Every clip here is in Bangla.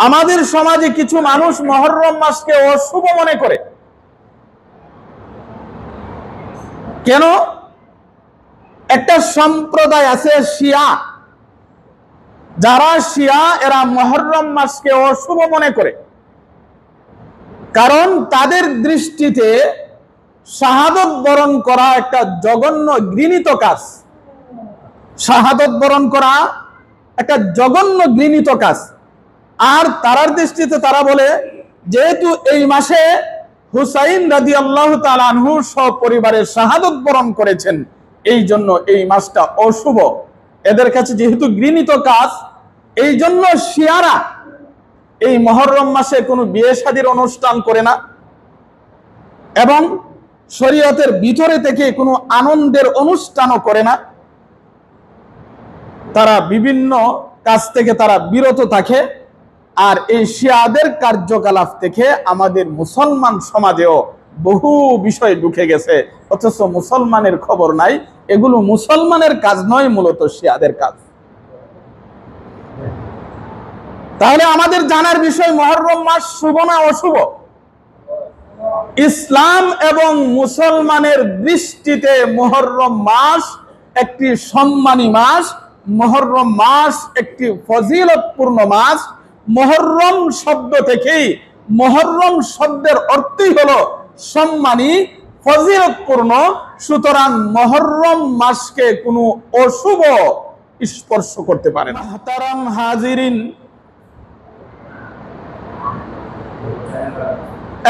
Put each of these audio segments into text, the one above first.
আমাদের সমাজে কিছু মানুষ মুহররম মাসকে অশুভ মনে করে। কেন? একটা সম্প্রদায় আছে শিয়া, যারা শিয়া এরা মুহররম মাসকে অশুভ মনে করে। কারণ তাদের দৃষ্টিতে শাহাদত বরণ করা একটা জঘন্য ঘৃণিত কাজ। শাহাদত বরণ করা একটা জঘন্য ঘৃণিত কাজ। আর তার দৃষ্টিতে তারা বলে, যেহেতু এই মাসে হুসাইন রাদিয়াল্লাহু তাআলা আনহু সপরিবারে শাহাদত বরণ করেছেন, এই জন্য এই মাসটা অশুভ। এদের কাছে যেহেতু ঘৃণিত কাজ, এই জন্য শিয়ারা এই মুহররম মাসে কোনো বিয়ে শাদীর অনুষ্ঠান করে না এবং শরীয়তের ভিতরে থেকে কোনো আনন্দের অনুষ্ঠানও করে না। তারা বিভিন্ন কাজ থেকে তারা বিরত থাকে। আর এই শিয়াদের কার্যকলাপ থেকে আমাদের মুসলমান সমাজেও বহু বিষয় ঢুকে গেছে, অথচ মুসলমানের খবর নাই। এগুলো মুসলমানের কাজ নয়, মূলত শিয়াদের কাজ। তাহলে আমাদের জানার বিষয়, মুহররম মাস শুভ না অশুভ? ইসলাম এবং মুসলমানের দৃষ্টিতে মুহররম মাস একটি সম্মানী মাস, মুহররম মাস একটি ফজিলতপূর্ণ মাস। মুহররম শব্দ থেকেই, মুহররম শব্দের অর্থই হলো সম্মানী, ফজিলতপূর্ণ। সুতরাং মুহররম মাসকে কোনো অশুভ স্পর্শ করতে পারে না। মুহতারাম হাজিরিন,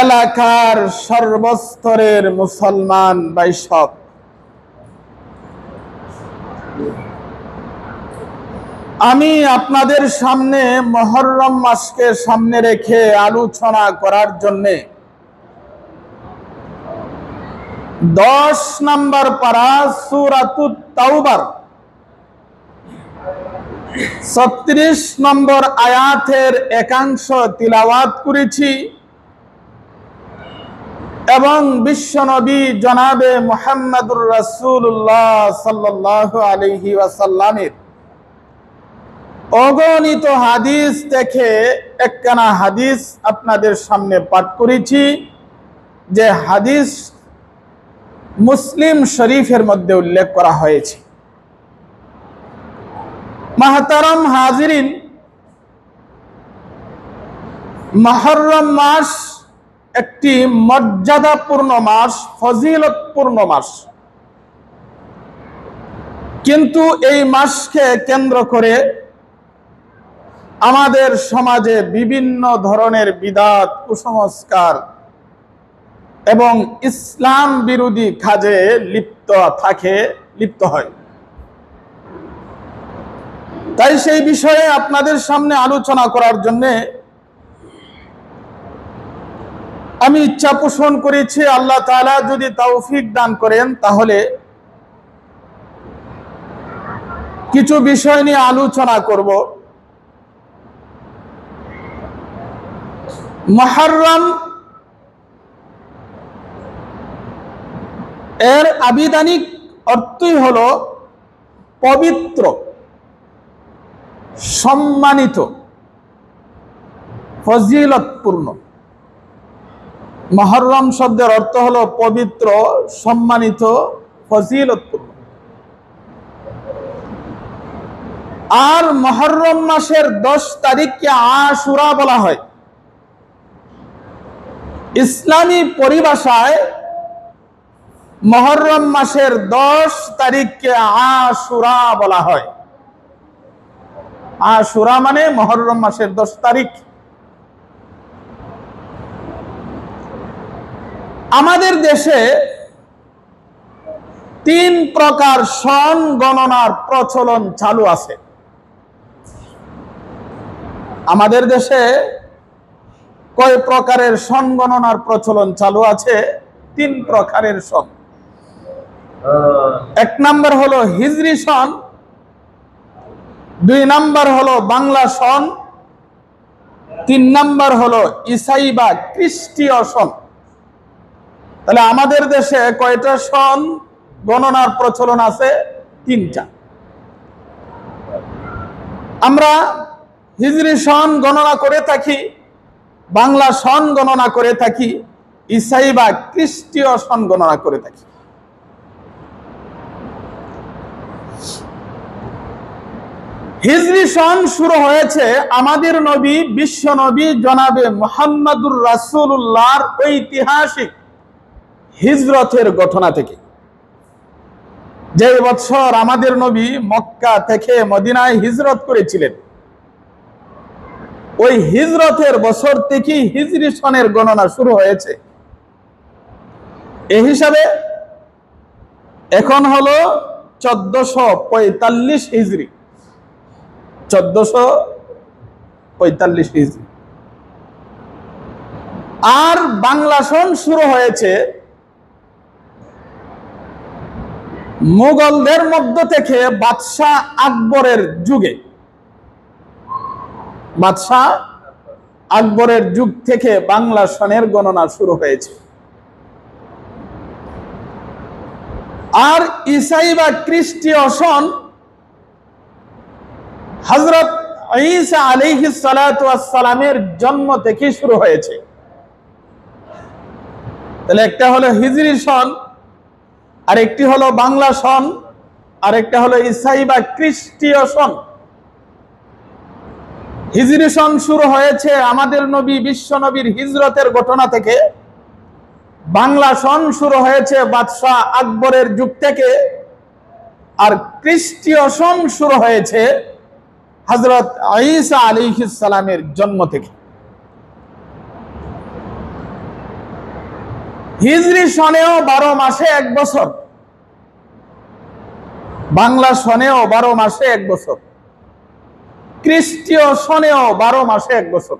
এলাকার সর্বস্তরের মুসলমান ভাইসব, আমি আপনাদের সামনে মুহররম মাসকে সামনে রেখে আলোচনা করার জন্য 10 নম্বর পারা সূরাতুত তাওবার 36 নম্বর আয়াতের একাংশ তিলাওয়াত করেছি এবং বিশ্বনবী জনাবে মুহাম্মদুর রাসূলুল্লাহ সাল্লাল্লাহু আলাইহি ওয়াসাল্লামের অগণিত হাদিস থেকে একখানা হাদিস আপনাদের সামনে পাঠ করেছি, যে হাদিস মুসলিম শরীফের মধ্যে উল্লেখ করা হয়েছে। মুহতারাম হাজিরিন, মুহররম মাস একটি মর্যাদাপূর্ণ মাস, ফজিলতপূর্ণ মাস। কিন্তু এই মাসকে কেন্দ্র করে আমাদের সমাজে বিভিন্ন ধরনের বিদআত, কুসংস্কার এবং ইসলাম বিরোধী কাজে লিপ্ত হয়। তাই সেই বিষয়ে আপনাদের সামনে আলোচনা করার জন্য আমি ইচ্ছা পোষণ করেছি, আল্লাহ তাআলা যদি তৌফিক দান করেন তাহলে কিছু বিষয় নিয়ে আলোচনা করব। মুহররম এর আবিধানিক অর্থই হলো পবিত্র, সম্মানিত, ফজিলতপূর্ণ। মুহররম শব্দের অর্থ হলো পবিত্র, সম্মানিত, ফজিলতপূর্ণ। আর মুহররম মাসের 10 তারিখকে আশুরা বলা হয়। ইসলামী পরিভাষায় মুহররম মাসের 10 তারিখকে আশুরা বলা হয়। আশুরা মানে মুহররম মাসের 10 তারিখ। আমাদের দেশে 3 প্রকার সন গণনার প্রচলন চালু আছে। আমাদের দেশে কয় প্রকারের সন গণনার প্রচলন চালু আছে? 3 প্রকারের সন। 1 নম্বর হলো হিজরি সন, 2 নম্বর হলো বাংলা সন, 3 নম্বর হলো ঈসাই বা খ্রিস্টীয় সন। তাহলে আমাদের দেশে কয়টা সন গণনার প্রচলন আছে? 3টা। আমরা হিজরি সন গণনা করে থাকি, বাংলা সন গণনা করে থাকি, ইসাই বা খ্রিস্টীয় সন গণনা করে থাকি। হিজরি সন শুরু হয়েছে আমাদের নবী, বিশ্ব নবী জনাবে মুহাম্মাদুর রাসূলুল্লাহর ঐতিহাসিক হিজরতের ঘটনা থেকে। যে বছর আমাদের নবী মক্কা থেকে মদিনায় হিজরত করেছিলেন, ওই হিজরতের বছর থেকে হিজরি সনের গণনা শুরু হয়েছে। এই হিসাবে এখন হলো 1445 হিজরি, 1445 হিজরি। আর বাংলা সন শুরু হয়েছে মুঘলদের মধ্য থেকে বাদশাহ আকবরের যুগে। বাদশাহ আকবরের যুগ থেকে বাংলা সনের গণনা শুরু হয়েছে। আর ইসাই বা খ্রিস্টীয় সন হযরত ঈসা আলাইহিস সালাতু ওয়াস সালামের জন্ম থেকে শুরু হয়েছে। তাহলে একটা হলো হিজরি সন, আর একটি হলো বাংলা সন, আর একটা হলো ইসাই বা খ্রিস্টীয় সন। হিজরি সন শুরু হয়েছে আমাদের নবী বিশ্ব নবীর হিজরতের ঘটনা থেকে। বাংলা সন শুরু হয়েছে বাদশাহ আকবরের যুগ থেকে। আর খ্রিস্টীয় সন শুরু হয়েছে হযরত ঈসা আলাইহিস সালামের জন্ম থেকে। হিজরি সনেও 12 মাসে 1 বছর, বাংলা সনেও 12 মাসে 1 বছর, খ্রিস্টীয় সনেও 12 মাসে 1 বছর।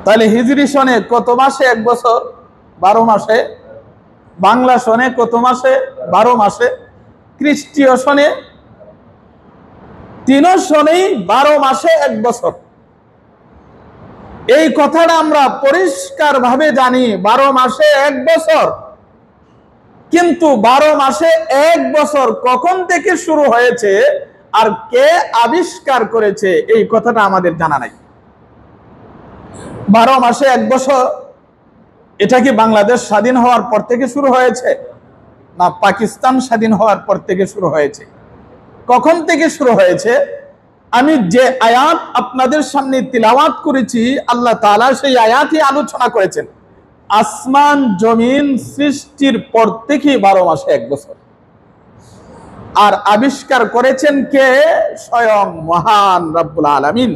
তাহলে হিজরি সনে কত মাসে 1 বছর? 12 মাসে। বাংলা সনে কত মাসে? 12 মাসে। খ্রিস্টীয় সনে 3 সনেই 12 মাসে 1 বছর। এই কথাটা আমরা পরিষ্কার ভাবে জানি, 12 মাসে 1 বছর। কিন্তু 12 মাসে 1 বছর কখন থেকে শুরু হয়েছে আর কে আবিষ্কার করেছে, এই কথাটা আমাদের জানা নাই। 12 মাসে 1 বছর, এটা কি বাংলাদেশ স্বাধীন হওয়ার পর থেকে শুরু হয়েছে, না পাকিস্তান স্বাধীন হওয়ার পর থেকে শুরু হয়েছে? কখন থেকে শুরু হয়েছে? আমি যে আয়াত আপনাদের সামনে তিলাওয়াত করেছি, আল্লাহ তাআলা সেই আয়াতই আলোচনা করেছেন। আসমান জমিন সৃষ্টির পর থেকে 12 মাসে 1 বছর। আর আবিষ্কার করেছেন কে? স্বয়ং মহান রব্বুল আলামিন।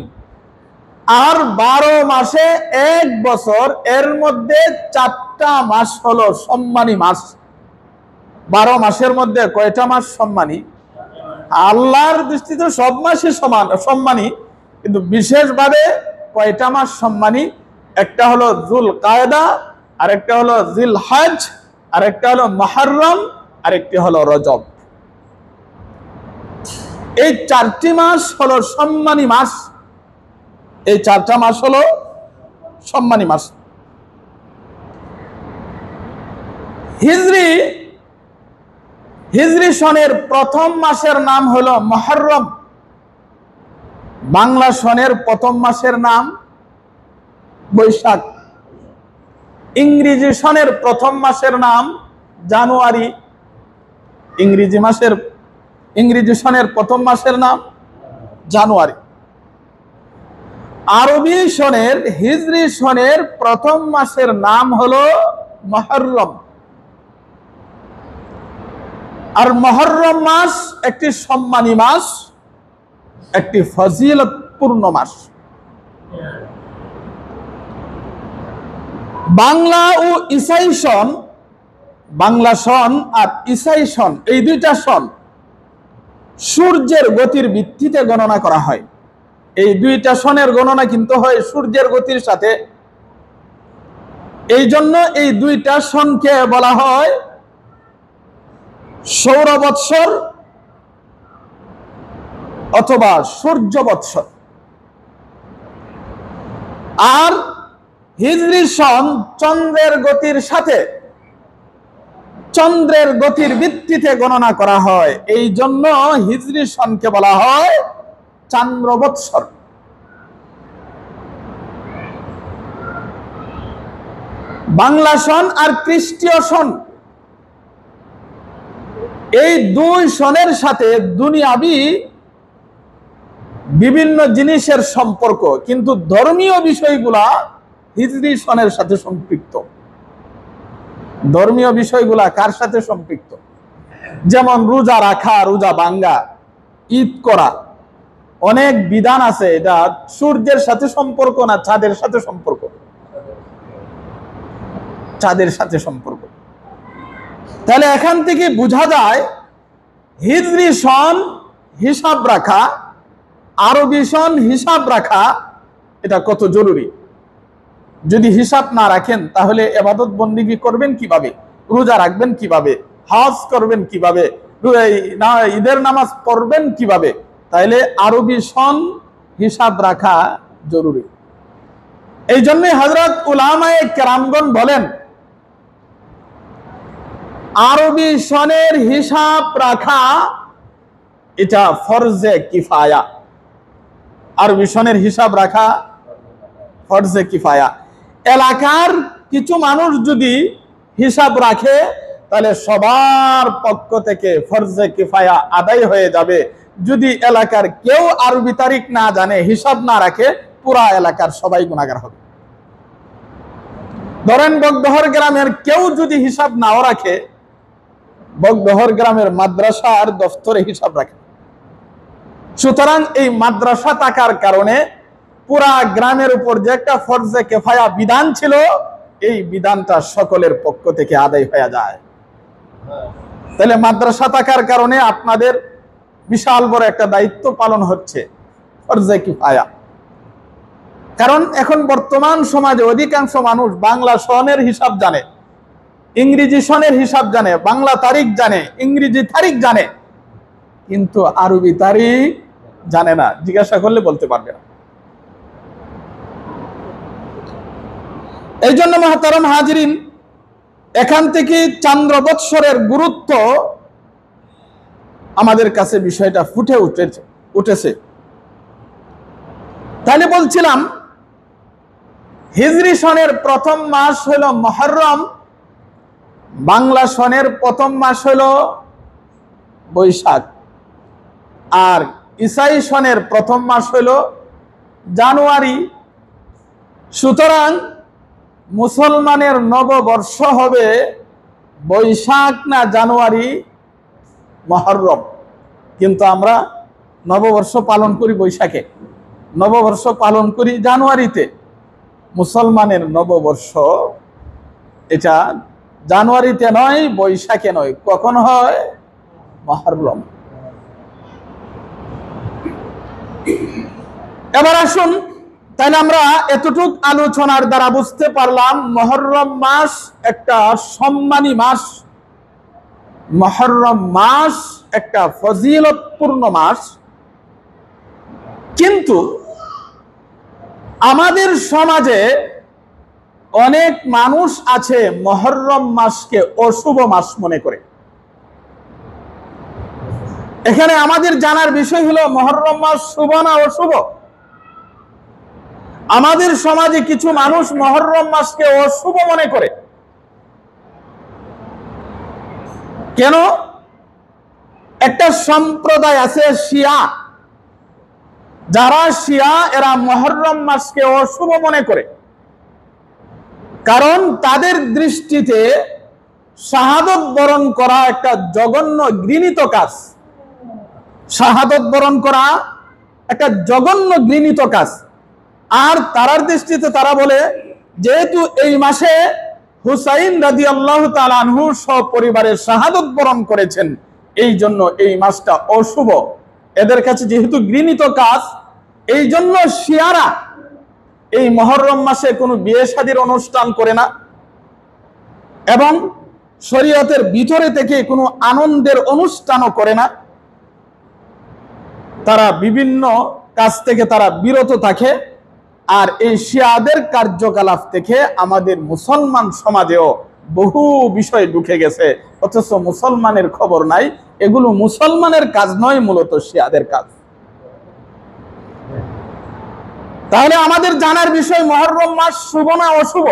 আর 12 মাসে 1 বছর, এর মধ্যে 4টা মাস হলো সম্মানী মাস। 12 মাসের মধ্যে কয়টা মাস সম্মানী? আল্লাহর দৃষ্টিতে সব মাসই সম্মানী, কিন্তু বিশেষভাবে কয়টা মাস সম্মানী? একটা হলো যুল কায়দা, আরেকটা হলো জিলহজ, আরেকটা হলো মুহররম, আরেকটি হলো রজব। এই 4টি মাস হলো সম্মানী মাস। এই 4টা মাস হলো সম্মানী মাস। হিজরি সনের প্রথম মাসের নাম হলো মুহররম। বাংলা সনের প্রথম মাসের নাম বৈশাখ। ইংরেজি সনের প্রথম মাসের নাম জানুয়ারি। ইংরেজি সনের প্রথম মাসের নাম জানুয়ারি। আরবি সনের, হিজরি সনের প্রথম মাসের নাম হলো মুহররম। আর মুহররম মাস একটি সম্মানী মাস, একটি ফজিলতপূর্ণ মাস। বাংলা ও ঈসাই সন, বাংলা সন আর ঈসাই সন, এই দুইটা সন সূর্যের গতির ভিত্তিতে গণনা করা হয়। এই দুইটা সনের গণনা কিন্তু হয় সূর্যের গতির সাথে। এই জন্য এই দুইটা সনকে বলা হয় সৌর বৎসর অথবা সূর্য বৎসর। আর হিজরি সন চন্দ্রের গতির সাথে, চন্দ্রের গতির ভিত্তিতে গণনা করা হয়। এই জন্য হিজরি সনকে বলা হয় চান্দ্র বৎসর। বাংলা সন আর খ্রিস্টীয় সন, এই দুই সনের সাথে দুনিয়াবি বিভিন্ন জিনিসের সম্পর্ক, কিন্তু ধর্মীয় বিষয়গুলা হিজরি সনের সাথে সম্পৃক্ত। ধর্মীয় বিষয়গুলা কার সাথে সম্পৃক্ত? যেমন রোজা রাখা, রোজা ভাঙ্গা, ঈদ করা, অনেক বিধান আছে। এটা সূর্যের সাথে সম্পর্ক না চাঁদের সাথে সম্পর্ক? চাঁদের সাথে সম্পর্ক। তাহলে এখান থেকে বোঝা যায় হিজরি সন হিসাব রাখা, আরবি সন হিসাব রাখা এটা কত জরুরি। যদি হিসাব না রাখেন তাহলে ইবাদত বন্দেগী করবেন কিভাবে, রোজা রাখবেন কিভাবে, হজ করবেন কিভাবে, ঈদের নামাজ পড়বেন কিভাবে? তাইলে আরবি সন হিসাব রাখা জরুরি। এই জন্য হযরত উলামায়ে কেরামগণ বলেন আরবি সনের হিসাব রাখা এটা ফরজে কিফায়া। আরবি সনের হিসাব রাখা ফরজে কিফায়া। এলাকার কিছু মানুষ যদি হিসাব রাখে তাহলে সবার পক্ষ থেকে ফরজে কিফায়া আদায় হয়ে যাবে। যদি এলাকার কেউ আরবি তারিখ না জানে, হিসাব না রাখে, পুরা এলাকার সবাই গুনাহগার হবে। ধরেন বগদহর গ্রামের কেউ যদি হিসাব নাও রাখে, বগদহর গ্রামের মাদ্রাসার দফতরে হিসাব রাখে, সুতরাং এই মাদ্রাসা থাকার কারণে পুরা গ্রামের উপর যে একটা ফরজে কিফায়া বিধান ছিল, এই বিধানটা সকলের পক্ষ থেকে আদায় হয়ে যায়। তাহলে মাদ্রাসা থাকার কারণে আপনাদের বিশাল বড় একটা দায়িত্ব পালন হচ্ছে, ফরজে কিফায়া। কারণ এখন বর্তমান সমাজে অধিকাংশ মানুষ বাংলা সনের হিসাব জানে, ইংরেজি সনের হিসাব জানে, বাংলা তারিখ জানে, ইংরেজি তারিখ জানে, কিন্তু আরবি তারিখ জানে না। জিজ্ঞাসা করলে বলতে পারবে না। এই জন্য মুহতারাম হাজিরিন, এখান থেকে চান্দ্র বৎসরের গুরুত্ব আমাদের কাছে বিষয়টা ফুটে উঠেছে। তাহলে বলছিলাম হিজরি সনের প্রথম মাস হলো মুহররম, বাংলা সনের প্রথম মাস হলো বৈশাখ, আর ঈসাই সনের প্রথম মাস হলো জানুয়ারি। সুতরাং মুসলমানের নববর্ষ হবে বৈশাখ না জানুয়ারি, মুহররম। কিন্তু আমরা নববর্ষ পালন করি বৈশাখে, নববর্ষ পালন করি জানুয়ারিতে। মুসলমানের নববর্ষ এটা জানুয়ারিতে নয়, বৈশাখে নয়, কখন হয়? মুহররম। এবার আসুন, তাইলে আমরা এতটুক আলোচনার দ্বারা বুঝতে পারলাম মুহররম মাস একটা সম্মানী মাস, মুহররম মাস একটা ফজিলতপূর্ণ মাস। কিন্তু আমাদের সমাজে অনেক মানুষ আছে মুহররম মাসকে অশুভ মাস মনে করে। এখানে আমাদের জানার বিষয় হলো মুহররম মাস শুভ না অশুভ? আমাদের সমাজে কিছু মানুষ মুহররম মাসকে অশুভ মনে করে। কেন? একটা সম্প্রদায় আছে শিয়া, যারা শিয়া, এরা মুহররম মাসকে অশুভ মনে করে। কারণ তাদের দৃষ্টিতে শাহাদত বরণ করা একটা জঘন্য ঘৃণিত কাজ। শাহাদত বরণ করা একটা জঘন্য ঘৃণিত কাজ। আর তার দৃষ্টিতে তারা বলে, যেহেতু এই মাসে হুসাইন রাদিয়াল্লাহু তাআলা আনহু সপরিবারে শাহাদত বরণ করেছেন, এই জন্য এই মাসটা অশুভ। এদের কাছে যেহেতু ঘৃণিত কাজ, এই জন্য শিয়ারা এই মুহররম মাসে কোনো বিয়ে শাদীর অনুষ্ঠান করে না, এবং শরীয়তের ভিতরে থেকে কোনো আনন্দের অনুষ্ঠানও করে না। তারা বিভিন্ন কাজ থেকে তারা বিরত থাকে। আর এই শিয়াদের কার্যকলাপ থেকে আমাদের মুসলমান সমাজেও বহু বিষয় ঢুকে গেছে, অথচ মুসলমানের খবর নাই। এগুলো মুসলমানের কাজ নয়, মূলত শিয়াদের কাজ। তাহলে আমাদের জানার বিষয় মুহররম মাস শুভ না অশুভ?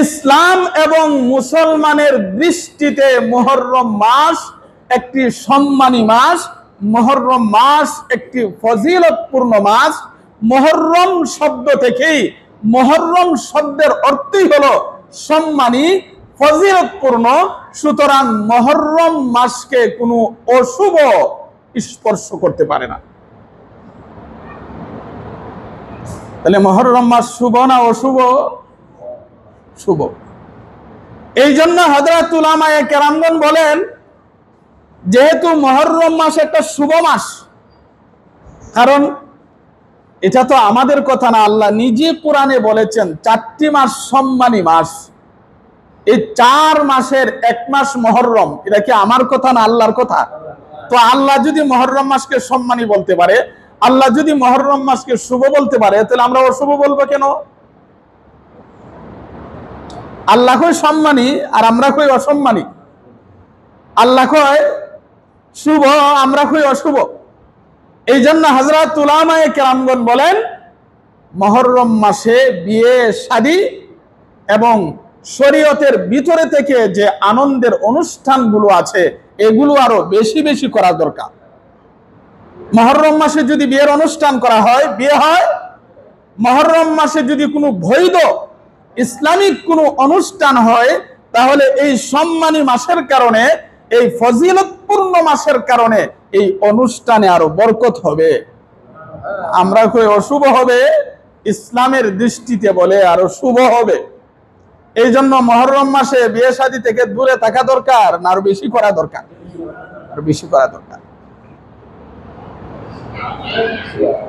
ইসলাম এবং মুসলমানের দৃষ্টিতে মুহররম মাস একটি সম্মানী মাস, মুহররম মাস একটি ফজিলতপূর্ণ মাস। মুহররম শব্দ থেকেই, মুহররম শব্দের অর্থই হলো সম্মানী, ফজিলতপূর্ণ। সুতরাং মুহররম মাসকে কোনো অশুভ স্পর্শ করতে পারে না। তাহলে মুহররম মাস শুভ না অশুভ? শুভ। এই জন্য হযরত উলামায়ে কেরামগণ বলেন, যেহেতু মুহররম মাস একটা শুভ মাস, কারণ এটা তো আমাদের কথা না, আল্লাহ নিজে কোরআনে বলেছেন 4টি মাস সম্মানী মাস। এই 4 মাসের এক মাস মুহররম, এটা কি আমার কথা না আল্লাহর কথা? তো আল্লাহ যদি মুহররম মাসকে সম্মানী বলতে পারে, আল্লাহ যদি মুহররম মাসকে শুভ বলতে পারে, তাহলে আমরা অশুভ বলবো কেন? আল্লাহ কই সম্মানী আর আমরা কই অসম্মানী, আল্লাহ কয় শুভ, আমরা কই অশুভ। এই জন্য হযরত উলামায়ে কেরামগণ বলেন, মুহররম মাসে বিয়ে শাদী এবং শরীয়তের ভিতরে থেকে যে আনন্দের অনুষ্ঠানগুলো আছে, এগুলো আরো বেশি বেশি করা দরকার। মুহররম মাসে যদি বিয়ের অনুষ্ঠান করা হয়, বিয়ে হয়। মুহররম মাসে যদি কোনো বৈধ ইসলামিক কোনো অনুষ্ঠান হয়, তাহলে এই সম্মানী মাসের কারণে, এই ফজিলতপূর্ণ মাসের কারণে এই অনুষ্ঠানে আরো বরকত হবে। আমরা কই অশুভ হবে, ইসলামের দৃষ্টিতে বলে আরো শুভ হবে। এই জন্য মুহররম মাসে বিয়ে শাদী থেকে দূরে থাকা দরকার না আরো বেশি করা দরকার? আরো বেশি করা দরকার।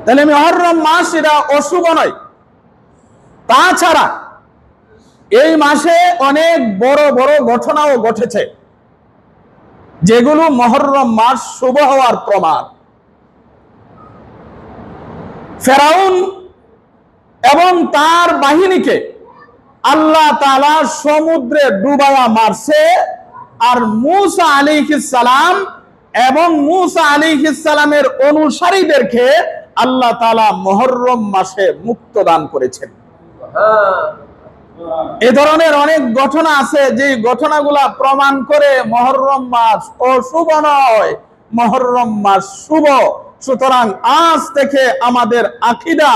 তাহলে মুহররম মাস এটা অশুভ নয়। তাছাড়া এই মাসে অনেক বড় বড় ঘটনাও ঘটেছে, যেগুলো মুহররম মাস শুভ হওয়ার প্রমাণ। ফেরাউন এবং তার বাহিনীকে আল্লাহ তাআলা সমুদ্রে ডুবায়া মারছে, আর মূসা আলাইহিস সালাম এবং মূসা আলাইহিস সালামের অনুসারীদেরকে আল্লাহ তাআলা মুহররম মাসে মুক্ত দান করেছেন। এ ধরনের অনেক ঘটনা আছে, যে ঘটনাগুলা প্রমাণ করে মুহররম মাস অশুভ নয়, মুহররম মাস শুভ। সুতরাং আজ থেকে আমাদের আকীদা,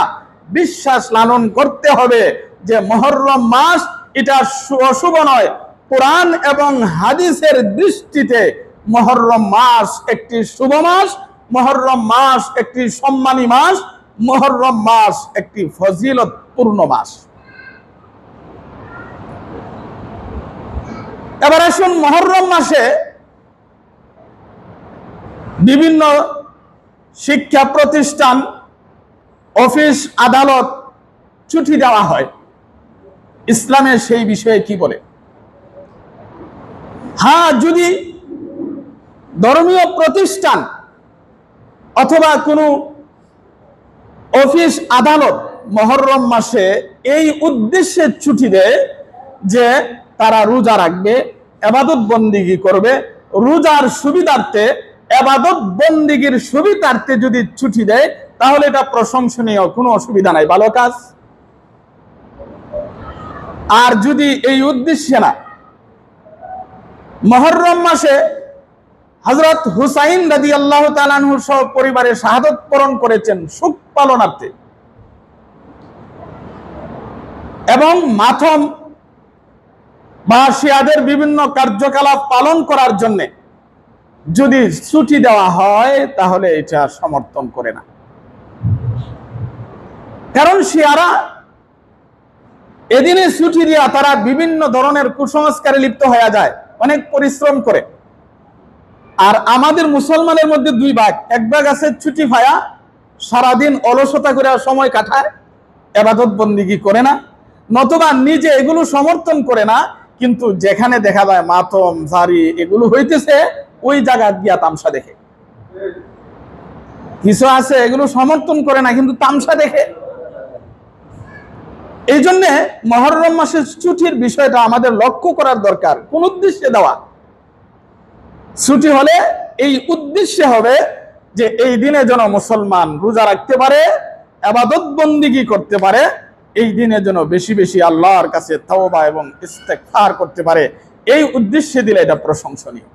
বিশ্বাস লালন করতে হবে যে মুহররম মাস এটা অশুভ নয়। কোরআন এবং হাদিসের দৃষ্টিতে মুহররম মাস একটি শুভ মাস, মুহররম মাস একটি সম্মানী মাস, মুহররম মাস একটি ফজিলতপূর্ণ মাস। এবার আসুন, মুহররম মাসে বিভিন্ন শিক্ষা প্রতিষ্ঠান, অফিস আদালত ছুটি দেওয়া হয়। ইসলামে সেই বিষয়ে কি বলে? হ্যাঁ, যদি ধর্মীয় প্রতিষ্ঠান অথবা কোনো অফিস আদালত মুহররম মাসে এই উদ্দেশ্যে ছুটি দেয় যে তারা রোজা রাখবে, ইবাদত বন্দিগি করবে, রোজার সুবিধার্থে, ইবাদত বন্দিগির সুবিধার্থে যদি ছুটি দেয়, তাহলে এটা প্রশংসনীয়, কোনো অসুবিধা নাই, ভালো কাজ। আর যদি এই উদ্দেশ্যে না, মুহররম মাসে হযরত হুসাইন রাদিয়াল্লাহু তাআলা আনহু সহ পরিবারে শাহাদাত বরণ করেছেন সুখ পালনার্থে, এবং মাতম বা শিয়াদের বিভিন্ন কার্যকলাপ পালন করার জন্য যদি ছুটি দেওয়া হয়, তাহলে এটা সমর্থন করে না। কারণ শিয়ারা এদিনে ছুটি দিয়া তারা বিভিন্ন ধরনের কুসংস্কারে লিপ্ত হয়ে যায়, অনেক পরিশ্রম করে। আর আমাদের মুসলমানের মধ্যে দুই ভাগ, এক ভাগ আছে ছুটি পায়া সারাদিন অলসতা করে সময় কাটায়, ইবাদত বন্দিগি করে না, নতুবা নিজে এগুলো সমর্থন করে না, কিন্তু যেখানে দেখা যায় মাতম জারি এগুলো হইতেছে, ওই জায়গা গিয়া তামসা দেখে। কিছু আছে এগুলো সমর্থন করে না, কিন্তু তামসা দেখে। এই জন্য মুহররম মাসের ছুটির বিষয়টা আমাদের লক্ষ্য করার দরকার। কোন উদ্দেশ্যে দেওয়া ছুটি হলে এই উদ্দেশ্যে হবে যে এই দিনে যেন মুসলমান রোজা রাখতে পারে, ইবাদত বন্দিগি করতে পারে, এই দিনের জন্য বেশি বেশি আল্লাহর কাছে তাওবা এবং ইস্তেগফার করতে পারে, এই উদ্দেশ্যে দিলে এটা প্রশংসনীয়।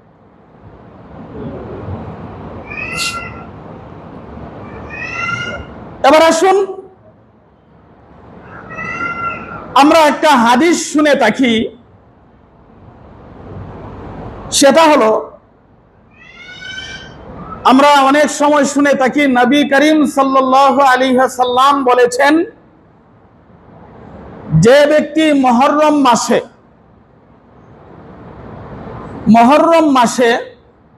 এবার আসুন আমরা একটা হাদিস শুনে থাকি, সেটা হলো আমরা অনেক সময় শুনে থাকি নবী করিম সাল্লাল্লাহু আলাইহি ওয়াসাল্লাম বলেছেন, যে ব্যক্তি মুহররম মাসে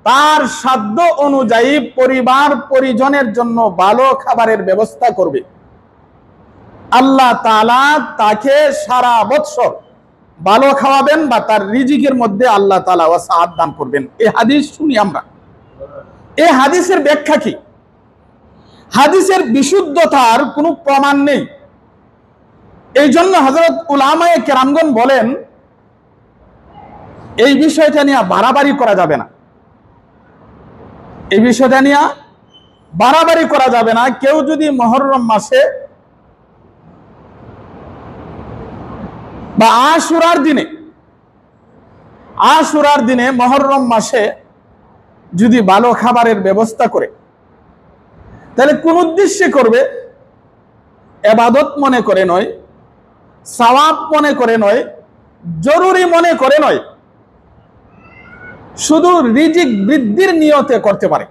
তার সাধ্য অনুযায়ী পরিবার পরিজনের জন্য ভালো খাবারের ব্যবস্থা করবে, আল্লাহ তাআলা তাকে সারা বছর ভালো খাওয়াবেন বা তার রিজিকের মধ্যে আল্লাহ তাআলা ওয়াসাআত দান করবেন। এই হাদিস শুনি আমরা। এই হাদিসের ব্যাখ্যা কি? হাদিসের বিশুদ্ধতার কোনো প্রমাণ নেই। এই জন্য হযরত উলামায়ে কেরামগণ বলেন, এই বিষয়টা নিয়ে বাড়াবাড়ি করা যাবে না। এই বিষয়টা নিয়ে বাড়াবাড়ি করা যাবে না। কেউ যদি মুহররম মাসে বা আশুরার দিনে মুহররম মাসে যদি ভালো খাবারের ব্যবস্থা করে, তাহলে কোন উদ্দেশ্যে করবে? ইবাদত মনে করে নয়, সওয়াব মনে করে নয়, জরুরি মনে করে নয়, শুধু রিজিক বৃদ্ধির নিয়তে করতে পারে।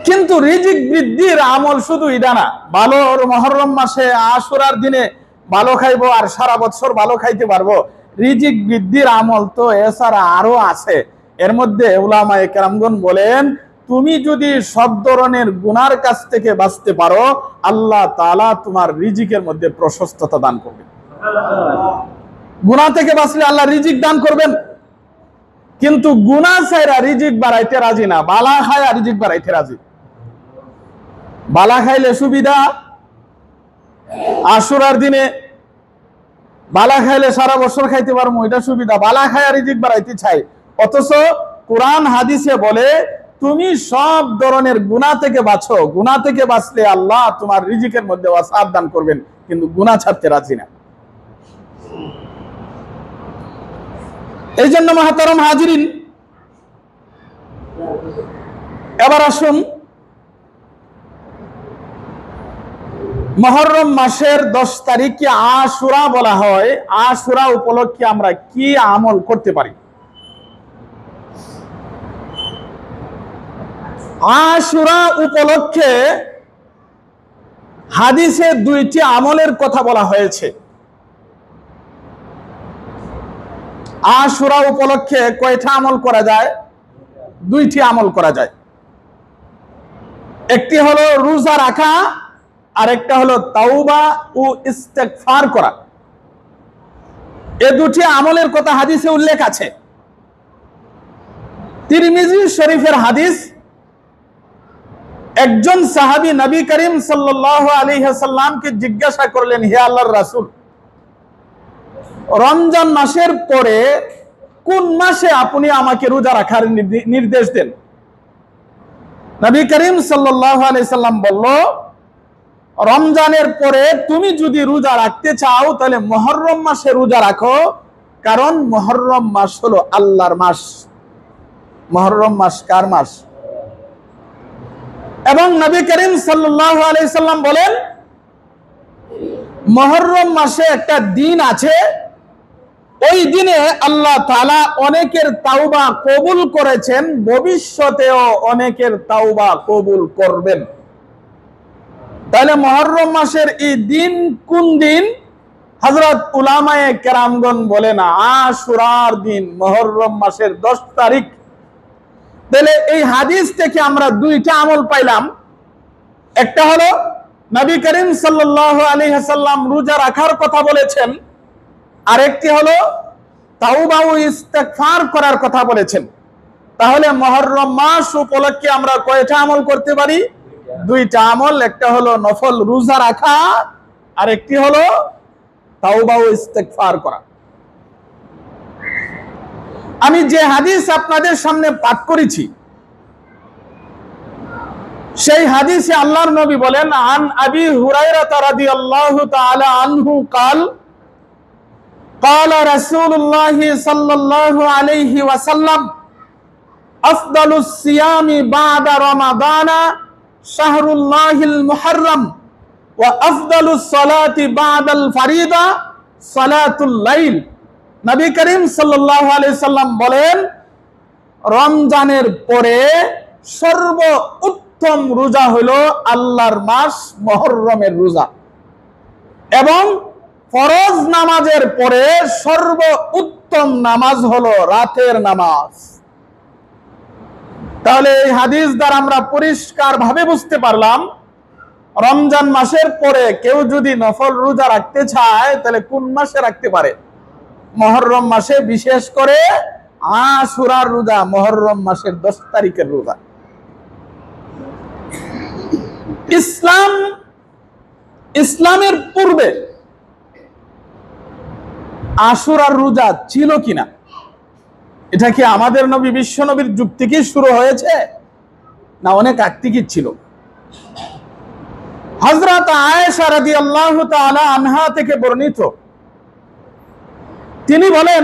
কিন্তু রিজিক বৃদ্ধির আমল শুধু এটা না, ভালো মুহররম মাসে আশুরার দিনে ভালো খাইবো আর সারা বছর ভালো খাইতে পারবো, রিজিক বৃদ্ধির আমল তো এছাড়া আরো আছে। এর মধ্যে উলামায়ে কেরামগণ বলেন, তুমি যদি সব ধরনের গুনার কাছ থেকে বাঁচতে পারো, আল্লাহ তাআলা তোমার রিজিকের মধ্যে প্রশস্ততা দান করবেন। গুনাহ থেকে বাঁচলে আল্লাহ রিজিক দান করবেন, কিন্তু গুনাহ ছাইরা রিজিক বাড়াইতে রাজি না। বালা খায়া রিজিক বাড়াইতে রাজি। বালা খাইলে সুবিধা, আশুরার দিনে বালা খাইলে সারা বছর খাইতে পারবো, এটা সুবিধা। বালা খায়া রিজিক বাড়াইতে চাই, অথচ কোরআন হাদিসে বলে তুমি সব ধরনের গুনাহ থেকে বাঁচো। গুনাহ থেকে বাঁচলে আল্লাহ তোমার রিজিকের মধ্যে ওয়াসাআত দান করবেন, কিন্তু গুনাহ ছাড়তে রাজি না। এই জন্য মুহতারাম হাজিরিন, এবার আসুন মুহররম মাসের 10 তারিখকে আশুরা বলা হয়। আশুরা উপলক্ষে আমরা কি আমল করতে পারি? আশুরা উপলক্ষে হাদিসে 2টি আমলের কথা বলা হয়েছে। আশুরা উপলক্ষে কয়টা আমল করা যায়? 2টি আমল করা যায়। একটি হলো রোজা রাখা, আর একটা হলো তাওবা ও ইস্তেগফার করা। এই 2টি আমলের কথা হাদিসে উল্লেখ আছে। তিরমিজি শরীফের হাদিস, একজন সাহাবী নবী করিম সাল্লাল্লাহু আলাইহি ওয়াসাল্লামকে জিজ্ঞাসা করলেন, হে আল্লাহর রাসূল, রমজান মাসের পরে কোন মাসে আপনি আমাকে রোজা রাখার নির্দেশ দেন? নবী করিম সাল্লাল্লাহু আলাইহি সাল্লাম বলল, রমজানের পরে তুমি যদি রোজা রাখতে চাও তাহলে মুহররম মাসে রোজা রাখো, কারণ মুহররম মাস হলো আল্লাহর মাস। মুহররম মাস কার মাস? এবং নবী করিম সাল্লাল্লাহু আলাইহি সাল্লাম বলেন, মুহররম মাসে একটা দিন আছে, ওই দিনে আল্লাহ তাআলা অনেকের তাওবা কবুল করেছেন, ভবিষ্যতেও অনেকের তাওবা কবুল করবেন। তাহলে মুহররম মাসের এই দিন কোন দিন? হযরত উলামায়ে কেরামগণ বলেন আশুরার দিন, মুহররম মাসের 10 তারিখ। তাহলে এই হাদিস থেকে আমরা 2টা আমল পাইলাম। একটা হলো নবী করিম সাল্লাল্লাহু আলাইহি ওয়াসাল্লাম রোজা রাখার কথা বলেছেন, আরেকটি হলো তাওবা ও ইস্তেগফার করার কথা বলেছেন। তাহলে মুহররম মাস উপলক্ষে আমরা কয়টা আমল করতে পারি? 2টা আমল। একটা হলো নফল রোজা রাখা, আর একটি হলো তাওবা ও ইস্তেগফার করা। আমি যে হাদিস আপনাদের সামনে পাঠ করেছি, সেই হাদিসে আল্লাহর নবী বলেন, আন আবি হুরায়রা রাদিয়াল্লাহু তাআলা আনহু قال قال رسول الله صلى الله عليه وسلم أفضل الصيام بعد رمضان شهر الله المحرم وأفضل الصلاة بعد الفريضة صلاة الليل। নবী করিম সাল্লাল্লাহু আলাইহি সাল্লাম বলেন, রমজানের পরে সর্ব উত্তম রোজা হলো আল্লাহর মাস মুহররমের রোজা, এবং ফরজ নামাজের পরে সর্ব উত্তম নামাজ হলো রাতের নামাজ। তাহলে এই হাদিস দ্বারা আমরা পরিষ্কার ভাবে বুঝতে পারলাম, রমজান মাসের পরে কেউ যদি নফল রোজা রাখতে চায় তাহলে কোন মাসে রাখতে পারে? মুহররম মাসে, বিশেষ করে আশুরার রোজা, মুহররম মাসের 10 তারিখের রোজা। ইসলামের পূর্বে আশুরার রোজা ছিল কিনা, এটা কি আমাদের নবী বিশ্ব নবীর যুগ থেকেই শুরু হয়েছে, না অনেক আগ থেকেই ছিল? হযরত আয়েশা রাদিয়াল্লাহু তাআলা আনহা থেকে বর্ণিত, তিনি বলেন,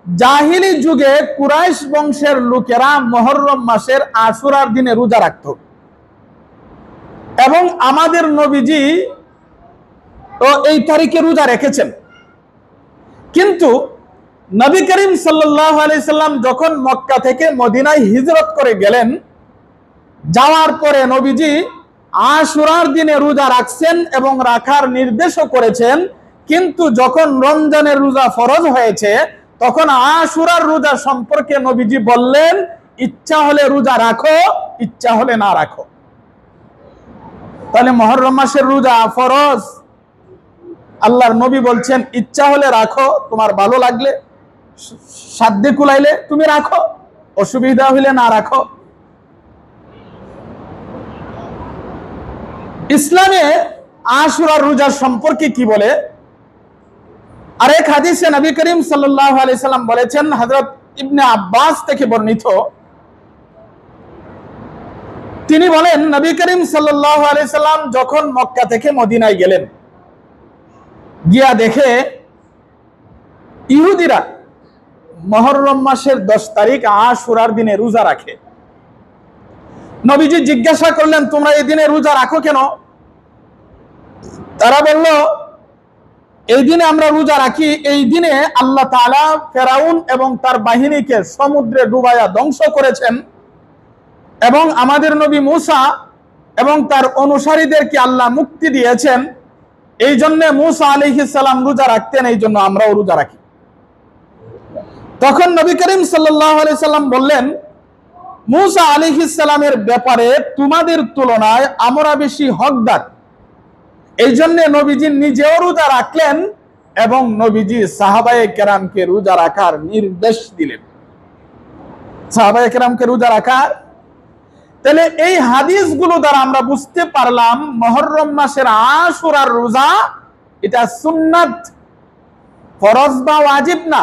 জাহিলি যুগে কুরাইশ বংশের লোকেরা মুহররম মাসের আশুরার দিনে রোজা রাখত, এবং আমাদের নবীজি এই তারিখে রোজা রেখেছেন। কিন্তু নবী করিম সাল্লাল্লাহু আলাইহি সাল্লাম যখন মক্কা থেকে মদিনায় হিজরত করে গেলেন, যাওয়ার পরে নবীজি আশুরার দিনে রোজা রাখছেন এবং রাখার নির্দেশও করেছেন। কিন্তু যখন রমজানের রোজা ফরজ হয়েছে, তখন আশুরার রোজা সম্পর্কে নবীজি বললেন, ইচ্ছা হলে রোজা রাখো, ইচ্ছা হলে না রাখো। তাহলে মুহররম মাসের রোজা ফরজ, আল্লাহর নবী বলছেন ইচ্ছা হলে রাখো, তোমার ভালো লাগলে, সাধ্যে কুলাইলে তুমি রাখো, অসুবিধা হইলে না রাখো। ইসলামে আশুরার রোজা সম্পর্কে কি বলে? আরেক হাদিসে নবী করিম সাল্লাল্লাহু আলাইহি সাল্লাম বলেছেন, হযরত ইবনে আব্বাস থেকে বর্ণিত, তিনি বলেন, নবী করিম সাল্লাল্লাহু আলাইহি সাল্লাম যখন মক্কা থেকে মদিনায় গেলেন, গিয়া দেখে ইহুদিরা মুহররম মাসের 10 তারিখ আশুরার দিনে রোজা রাখে। নবীজি জিজ্ঞাসা করলেন, তোমরা এই দিনে রোজা রাখো কেন? তারা বলল, এই দিনে আমরা রোজা রাখি, এই দিনে আল্লাহ তাআলা ফেরাউন এবং তার বাহিনীকে সমুদ্রে ডুবাইয়া ধ্বংস করেছেন, এবং আমাদের নবী মুসা এবং তার অনুসারীদেরকে আল্লাহ মুক্তি দিয়েছেন। এই জন্য মুসা আলাইহিস সালাম রোজা রাখতেন, এই জন্য আমরাও রোজা রাখি। তখন নবী করিম সাল্লাল্লাহু আলাইহি সাল্লাম বললেন, মুসা আলাইহিস সালামের ব্যাপারে তোমাদের তুলনায় আমরা বেশি হকদার। এই জন্য নবীজি নিজেও রোজা রাখলেন এবং নবীজি সাহাবায়ে কেরামকে রোজা রাখার নির্দেশ দিলেন। সাহাবায়ে কেরামকে রোজা রাখার। তাহলে এই হাদিসগুলো দ্বারা আমরা বুঝতে পারলাম, মুহররম মাসের আশুরার রোজা এটা সুন্নাত, ফরজ বা ওয়াজিব না।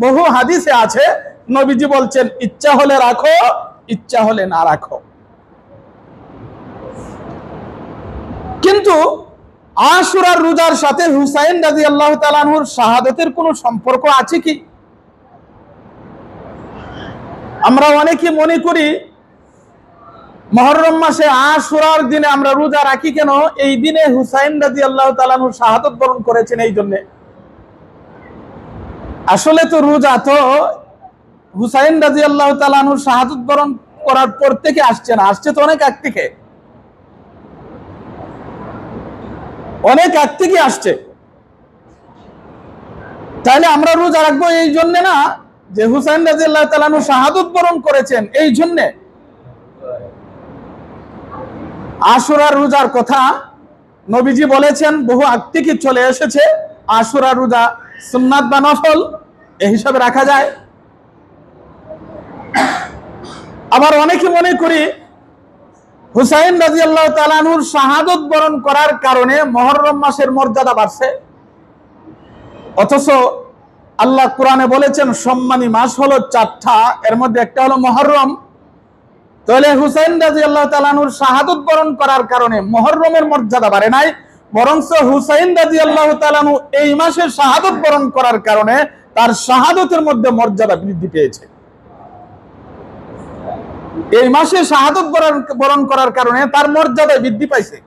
বহু হাদিসে আছে নবীজি বলছেন ইচ্ছা হলে রাখো, ইচ্ছা হলে না রাখো। কিন্তু আশুরার রোজার সাথে হুসাইন রাদিয়াল্লাহু তাআলা আনহুর শাহাদাতের কোনো সম্পর্ক আছে কি? আমরা অনেকে মনে করি মুহররম মাসে আশুরার দিনে আমরা রোজা রাখি কেন? এই দিনে হুসাইন রাদিয়াল্লাহু তাআলা আনহু শাহাদাত বরণ করেছেন, এই জন্য। আসলে তো রোজা তো হুসাইন রাদিয়াল্লাহু তাআলা আনহু শাহাদাত বরণ করার পর থেকে আসছে না, আসছে তো অনেক আগ থেকে, অনেক আগ থেকে আসছে। তাহলে আমরা রোজা রাখবো এই জন্য না যে হুসাইন রাদিয়াল্লাহু তাআলা আনহু শাহাদাত বরণ করেছেন, এই জন্য। আশুরার রোজার কথা নবীজি বলেছেন, বহু আগ থেকে চলে এসেছে। আশুরার রোজা সুন্নাত বা নফল এই হিসাবে রাখা যায়। আবার অনেকে মনে করি হুসাইন রাদিয়াল্লাহু তাআলা আনহুর শাহাদাত বরণ করার কারণে মুহররম মাসের মর্যাদা বাড়ছে। অথচ আল্লাহ কোরআনে বলেছেন সম্মানী মাস হলো 4টা, এর মধ্যে একটা হলো মুহররম। তাহলে হুসাইন রাদিয়াল্লাহু তাআলা আনহুর শাহাদাত বরণ করার কারণে মুহররমের মর্যাদা বাড়ে নাই, বরঞ্চ হুসাইন রাদিয়াল্লাহু তাআলা আনহু এই মাসে শাহাদাত বরণ করার কারণে তার শাহাদাতের মধ্যে মর্যাদা বৃদ্ধি পেয়েছে। এই মাসে শাহাদাত বরণ করার কারণে তার মর্যাদা বৃদ্ধি পাইছে।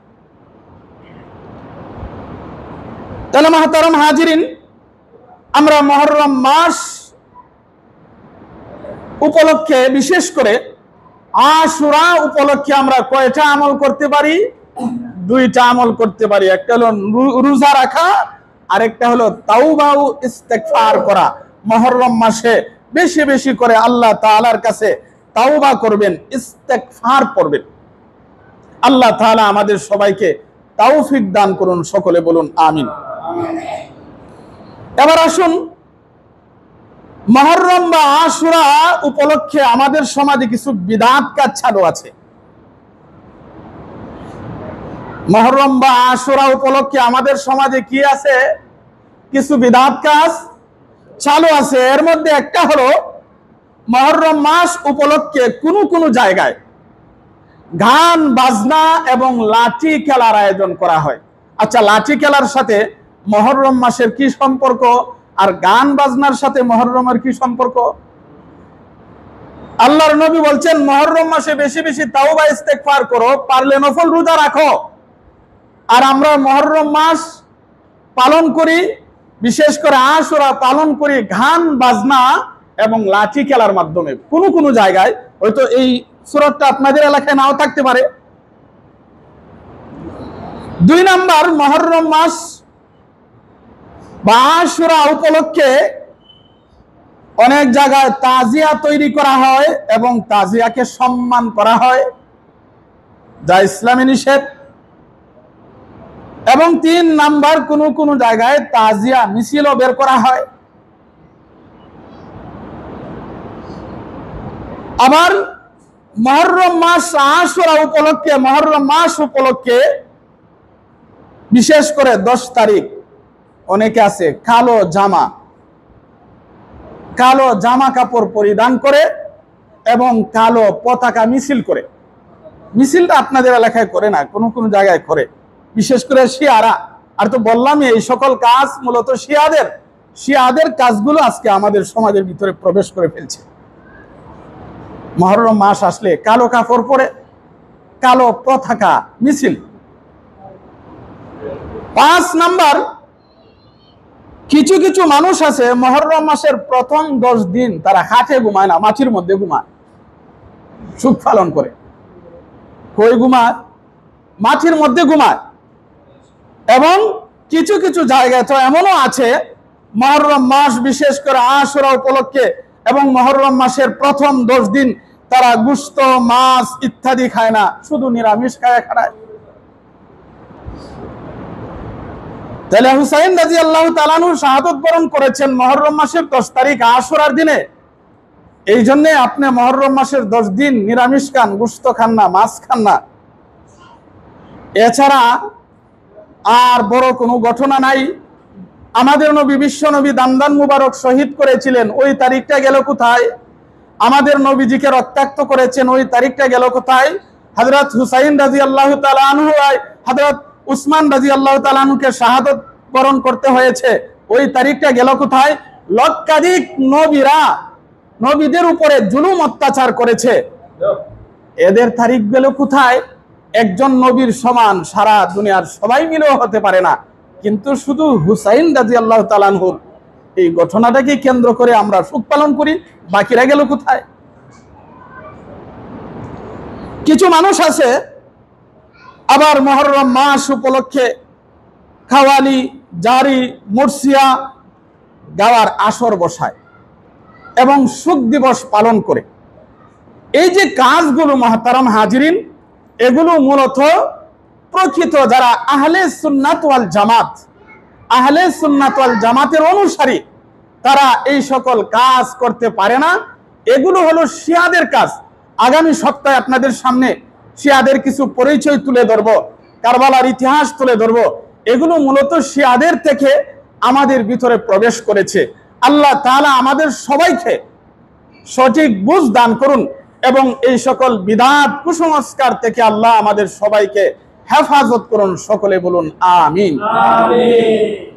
তাহলে মুহতারাম হাজিরিন, আমরা মুহররম মাস উপলক্ষে, বিশেষ করে আশুরা উপলক্ষে আমরা কয়টা আমল করতে পারি? দুইটা আমল করতে পারি। একটা হলো রোজা রাখা, আর একটা হলো তাওবা ও ইস্তেগফার করা। মুহররম মাসে বেশি বেশি করে আল্লাহ তাআলার কাছে তাওবা করবেন, ইস্তেগফার করবেন। আল্লাহ তাআলা আমাদের সবাইকে তৌফিক দান করুন, সকলে বলুন আমিন। এবার আসুন, মুহররম বা আশুরা উপলক্ষে আমাদের সমাজে কিছু বিদআত কাজ চালু আছে। মুহররম বা আশুরা উপলক্ষে আমাদের সমাজে কি আছে? কিছু বিদআত কাজ চালু আছে। এর মধ্যে একটা হলো, মুহররম মাস উপলক্ষে কোন জায়গায় গান বাজনা এবং লাঠি খেলার আয়োজন করা হয়। আচ্ছা, লাঠি খেলার সাথে মুহররম মাসের কি সম্পর্ক, আর গান বাজনার সাথে মুহররমের কি সম্পর্ক? আল্লাহর নবী বলছেন, মুহররম মাসে বেশি বেশি তাওবা ইস্তেগফার করো, পারলে নফল রোজা রাখো। আর আমরা মুহররম মাস পালন করি, বিশেষ করে আশুরা পালন করি গান বাজনা এবং লাঠি খেলার মাধ্যমে। কোন জায়গায় হয়তো এই সূরাটা আপনাদের এলাকায় নাও থাকতে পারে। 2 নাম্বার, মুহররম মাস বা আশুরা উপলক্ষে অনেক জায়গায় তাজিয়া তৈরি করা হয় এবং তাজিয়াকে সম্মান করা হয়, যা ইসলামে নিষেধ। এবং 3 নাম্বার, কোন জায়গায় তাজিয়া মিছিলও বের করা হয়। আবার মুহররম মাস আশুরা উপলক্ষে, মুহররম মাস উপলক্ষে বিশেষ করে 10 তারিখ অনেকে আছে কালো জামা কাপড় পরিধান করে এবং কালো পতাকা মিছিল করে। মিছিলটা আপনাদের এলাকায় করে না, কোন জায়গায় করে, বিশেষ করে শিয়ারা। আর তো বললামই, এই সকল কাজ মূলত শিয়াদের কাজগুলো আজকে আমাদের সমাজের ভিতরে প্রবেশ করে ফেলছে। মুহররম মাস আসলে কালো কাপড় পরে কালো পতাকা মিছিল। 5 নাম্বার, কিছু মানুষ আছে মুহররম মাসের প্রথম 10 দিন তারা খাটে ঘুমায় না, মাটির মধ্যে ঘুমায়, সুখ পালন করে। কই ঘুমায়? মাটির মধ্যে ঘুমায়। এবং কিছু জায়গায় তো এমনও আছে, মুহররম মাস বিশেষ করে আশুরা উপলক্ষে এবং মুহররম মাসের প্রথম 10 দিন তারা গোশত, মাছ ইত্যাদি খায় না, শুধু নিরামিষ খায়। তাহলে হুসাইন রাদিয়াল্লাহু তাআলা আনহু শাহাদাত বরণ করেছেন মুহররম মাসের 10 তারিখ আশুরার দিনে। এই জন্য আপনি মুহররম মাসের 10 দিন নিরামিষ খান, গোশত খান না, মাছ খান না। এছাড়া আর বড় কোনো ঘটনা নাই। আমাদের নবী, বিশ্ব নবী দামদান মুবারক শহীদ করেছিলেন, ওই তারিখটা গেল কোথায়? আমাদের নবীজিকে রক্তাক্ত করেছেন, ওই তারিখটা গেল কোথায়? হযরত হুসাইন রাদিয়াল্লাহু তাআলা আনহু হযরত উসমান রাদিয়াল্লাহু তাআলা আনহুকে শাহাদাত বরণ করতে হয়েছে, ওই তারিখটা গেল কোথায়? লক্ষাধিক নবীদের উপরে জুলুম অত্যাচার করেছে, এদের তারিখ গেল কোথায়? একজন নবীর সমান সারা দুনিয়ার সবাই মিলেও হতে পারে না, কিন্তু শুধু হুসাইন রাদিয়াল্লাহু তাআলা আনহুর এই ঘটনাটাকে কেন্দ্র করে আমরা সুখ পালন করি, বাকিরা গেল কোথায়? কিছু মানুষ আছে আবার মুহররম মাস উপলক্ষে কাওয়ালি, জারি, মুরসিয়া গাওয়ার আসর বসায় এবং সুখ দিবস পালন করে। এই যে কাজগুলো মুহতারাম হাজিরিন, এগুলো মূলত প্রকৃত যারা আহলে সুন্নাত ওয়াল জামাতের অনুসারী, তারা এই সকল কাজ করতে পারে না। এগুলো হলো শিয়াদের কাজ। আগামী সপ্তাহে আপনাদের সামনে শিয়াদের কিছু পরিচয় তুলে ধরব, কারবালার ইতিহাস তুলে ধরব। এগুলো মূলত শিয়াদের থেকে আমাদের ভিতরে প্রবেশ করেছে। আল্লাহ তাআলা আমাদের সবাইকে সঠিক বুঝ দান করুন এবং এই সকল বিদআত কুসংস্কার থেকে আল্লাহ আমাদের সবাইকে হেফাজত করুন। সকলে বলুন আমিন। আমিন।